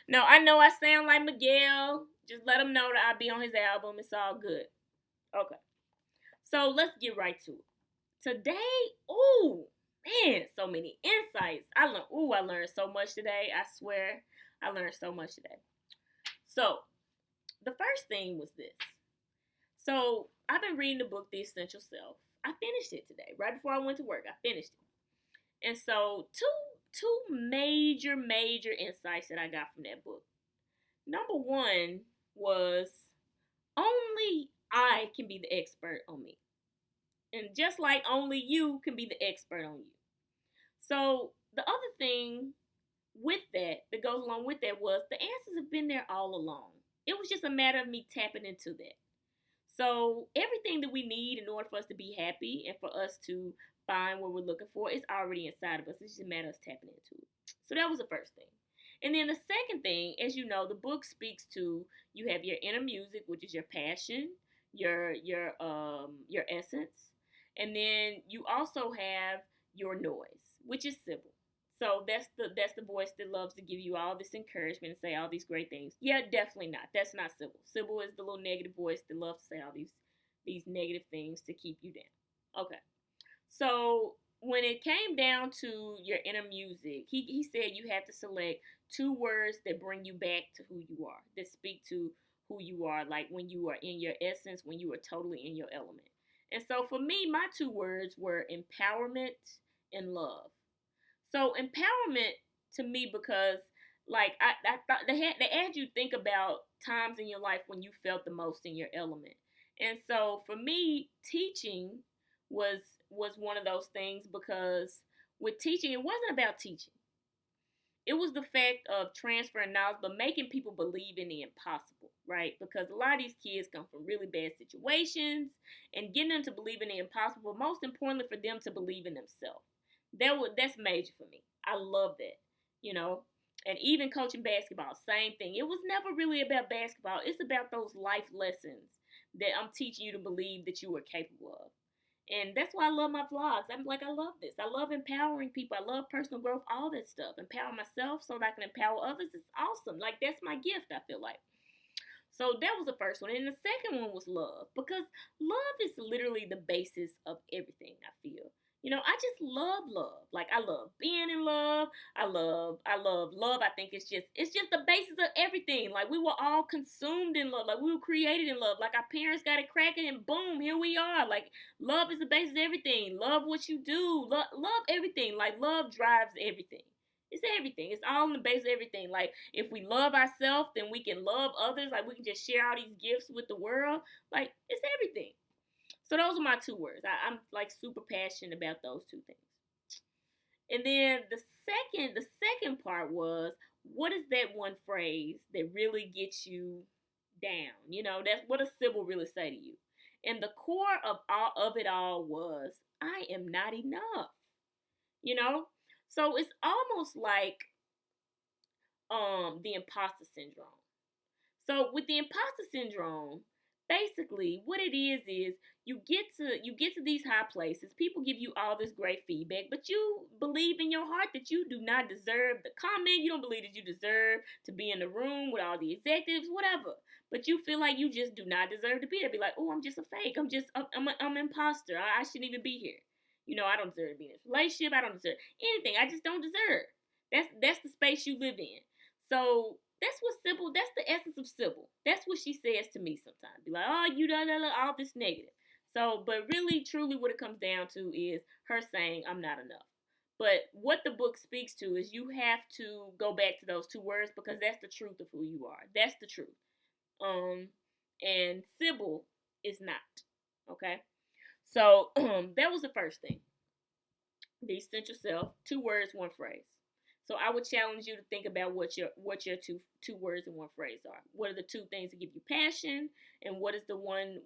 No, I know I sound like Miguel. Just let him know that I'll be on his album. It's all good. Okay. So let's get right to it. Today, ooh, man, so many insights. I learned so much today. I swear, I learned so much today. So, the first thing was this. So, I've been reading the book The Essential Self. I finished it today, right before I went to work. I finished it. And so, two major insights that I got from that book. Number one was only I can be the expert on me. And just like only you can be the expert on you. So the other thing with that goes along with that was the answers have been there all along. It was just a matter of me tapping into that. So everything that we need in order for us to be happy and for us to find what we're looking for is already inside of us. It's just a matter of tapping into it. So that was the first thing. And then the second thing, as you know, the book speaks to you have your inner music, which is your passion, your essence, and then you also have your noise, which is Sybil. So that's the voice that loves to give you all this encouragement and say all these great things. Yeah, definitely not. That's not Sybil. Sybil is the little negative voice that loves to say all these negative things to keep you down. Okay. So when it came down to your inner music, he said you have to select two words that bring you back to who you are, that speak to who you are, like when you are in your essence, when you are totally in your element. And so for me, my two words were empowerment and love. So empowerment to me because like I thought they had you think about times in your life when you felt the most in your element. And so for me, teaching was was one of those things because with teaching, it wasn't about teaching. It was the fact of transferring knowledge, but making people believe in the impossible, right? Because a lot of these kids come from really bad situations and getting them to believe in the impossible, most importantly for them to believe in themselves. That's major for me. I love that, you know. And even coaching basketball, same thing. It was never really about basketball. It's about those life lessons that I'm teaching you to believe that you are capable of. And that's why I love my vlogs. I'm like, I love this. I love empowering people. I love personal growth, all that stuff. Empower myself so that I can empower others. It's awesome. Like, that's my gift, I feel like. So that was the first one. And the second one was love. Because love is literally the basis of everything, I feel. You know, I just love love. Like I love being in love. I love love. I think it's just the basis of everything. Like we were all consumed in love. Like we were created in love. Like our parents got it cracking and boom, here we are. Like love is the basis of everything. Love what you do. Love everything. Like love drives everything. It's everything. It's all in the base of everything. Like if we love ourselves, then we can love others. Like we can just share all these gifts with the world. Like it's everything. So those are my two words. I'm like super passionate about those two things. And then the second part was what is that one phrase that really gets you down? You know, that's what does Sybil really say to you? And the core of it all was I am not enough. You know? So it's almost like the imposter syndrome. So with the imposter syndrome, basically what it is you get to these high places. People give you all this great feedback, but you believe in your heart that you do not deserve the comment. You don't believe that you deserve to be in the room with all the executives, whatever. But you feel like you just do not deserve to be there. Be like, oh, I'm just a fake. I'm an imposter. I shouldn't even be here. You know, I don't deserve to be in this relationship. I don't deserve anything. I just don't deserve. That's the space you live in. So that's the essence of Sybil. That's what she says to me sometimes. Be like, oh, you all this negative. So, but really, truly, what it comes down to is her saying, I'm not enough. But what the book speaks to is you have to go back to those two words because that's the truth of who you are. That's the truth. Um, and Sybil is not. Okay? So, that was the first thing. The essential self, two words, one phrase. So I would challenge you to think about what your two words and one phrase are. What are the two things that give you passion, and what is the one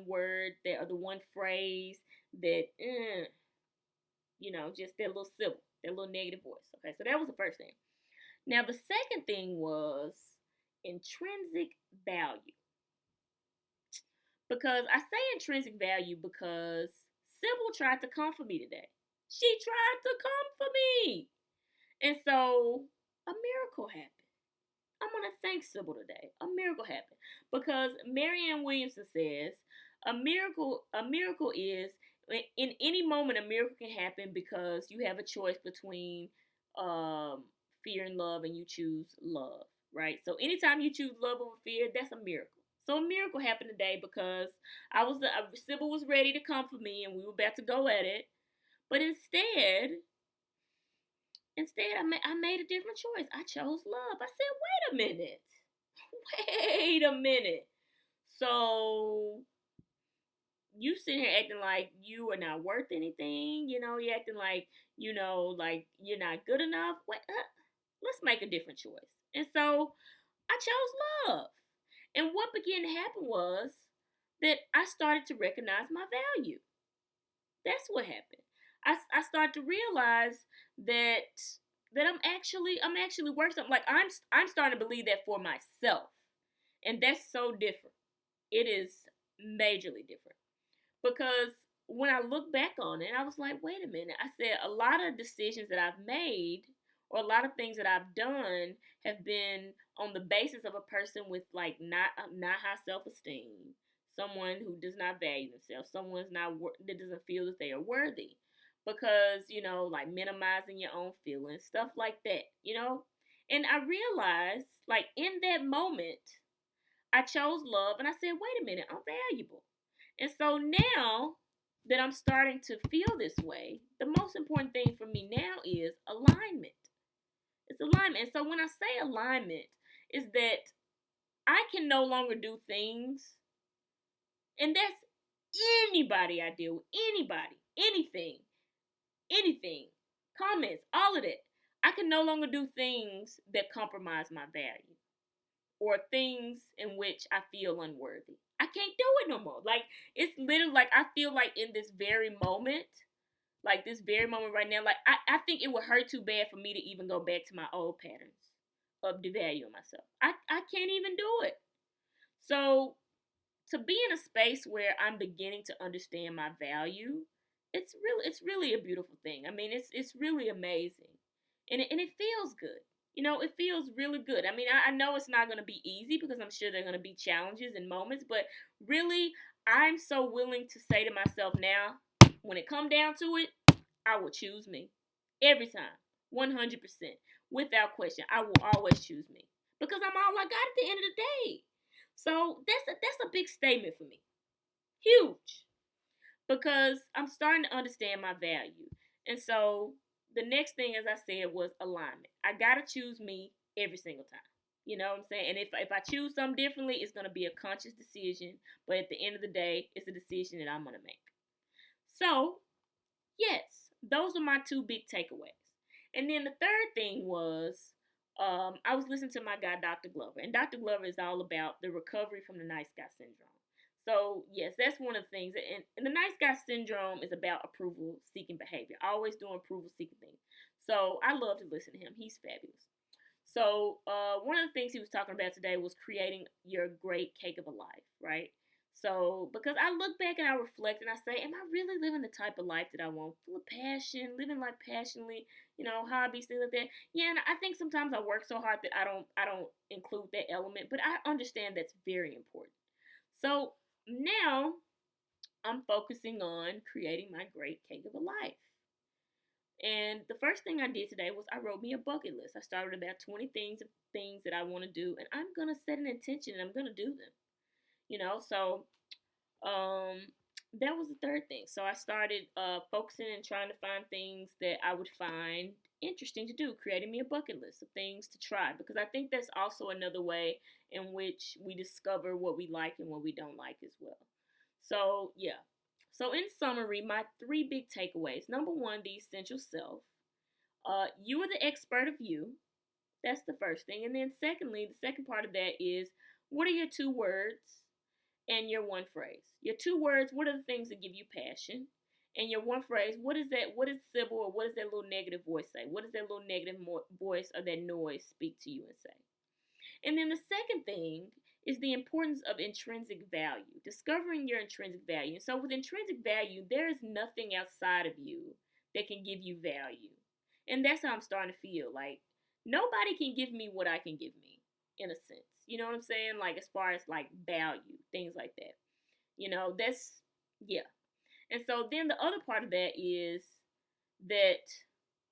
word that or the one phrase that just that little syllable, that little negative voice. Okay, so that was the first thing. Now the second thing was intrinsic value. Because I say intrinsic value because Sybil tried to comfort me today. She tried to comfort me. And so a miracle happened. I'm gonna thank Sybil today. A miracle happened because Marianne Williamson says a miracle is in any moment a miracle can happen because you have a choice between um, fear and love, and you choose love, right? So anytime you choose love over fear, that's a miracle. So a miracle happened today because Sybil was ready to come for me, and we were about to go at it, but instead I made a different choice. I chose love. I said, wait a minute. Wait a minute. So you sitting here acting like you are not worth anything. You're acting like, like you're not good enough. Let's make a different choice. And so I chose love. And what began to happen was that I started to recognize my value. That's what happened. I started to realize that I'm actually worth something. Like I'm starting to believe that for myself, and that's so different. It is majorly different because when I look back on it, I was like, wait a minute. I said a lot of decisions that I've made or a lot of things that I've done have been on the basis of a person with like not high self esteem, someone who does not value themselves, someone's not that doesn't feel that they are worthy, because like minimizing your own feelings, stuff like that. And I realized, like in that moment, I chose love, and I said, wait a minute, I'm valuable. And so now that I'm starting to feel this way, the most important thing for me now is alignment. It's alignment. And so when I say alignment, is that I can no longer do things, and that's anybody I deal with, anybody, anything, comments, all of that. I can no longer do things that compromise my value or things in which I feel unworthy. I can't do it no more. Like, it's literally like I feel like in this very moment, like this very moment right now, like I think it would hurt too bad for me to even go back to my old patterns of devaluing myself. I can't even do it. So to be in a space where I'm beginning to understand my value, it's really a beautiful thing. I mean, it's really amazing, and it feels good. It feels really good. I mean, I know it's not going to be easy because I'm sure there are going to be challenges and moments, but really, I'm so willing to say to myself now, when it come down to it, I will choose me every time, 100%, without question. I will always choose me because I'm all I got at the end of the day. So that's a big statement for me, huge, because I'm starting to understand my value. And so the next thing, as I said, was alignment. I gotta choose me every single time. You know what I'm saying? And if I choose something differently, it's gonna be a conscious decision. But at the end of the day, it's a decision that I'm gonna make. So yes, those are my two big takeaways. And then the third thing was I was listening to my guy, Dr. Glover. And Dr. Glover is all about the recovery from the nice guy syndrome. So, yes, that's one of the things. And the nice guy syndrome is about approval seeking behavior, always doing approval seeking things. So, I love to listen to him. He's fabulous. So, one of the things he was talking about today was creating your great cake of a life, right? So, because I look back and I reflect and I say, am I really living the type of life that I want? Full of passion, living life passionately, hobbies, things like that. Yeah, and I think sometimes I work so hard that I don't include that element, but I understand that's very important. So now I'm focusing on creating my great cake of a life. And the first thing I did today was I wrote me a bucket list. I started about 20 things that I want to do, and I'm gonna set an intention and I'm gonna do them. So um, that was the third thing. So I started focusing and trying to find things that I would find interesting to do, creating me a bucket list of things to try, because I think that's also another way in which we discover what we like and what we don't like as well. So, yeah. So, in summary, my three big takeaways. Number one, the essential self. You are the expert of you. That's the first thing. And then, secondly, the second part of that is what are your two words and your one phrase? Your two words, what are the things that give you passion? And your one phrase, what is that? What is Sybil, or what does that little negative voice say? What does that little negative voice or that noise speak to you and say? And then the second thing is the importance of intrinsic value, discovering your intrinsic value. And so with intrinsic value, there is nothing outside of you that can give you value. And that's how I'm starting to feel. Like, nobody can give me what I can give me. in a sense. You know what I'm saying? Like as far as like value, things like that. That's yeah. And so then the other part of that is that,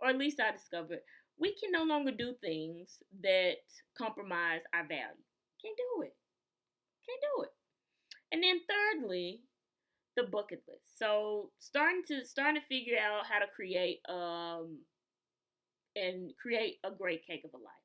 or at least I discovered, we can no longer do things that compromise our value. Can't do it. Can't do it. And then thirdly, the bucket list. So starting to figure out how to create and create a great cake of a life.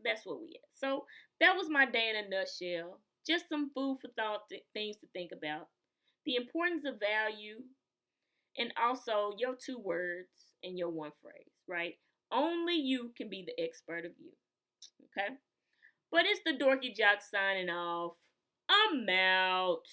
That's what we at. So that was my day in a nutshell. Just some food for thought, things to think about. The importance of value, and also your two words and your one phrase, right? Only you can be the expert of you. Okay? But it's the dorky jock signing off. I'm out.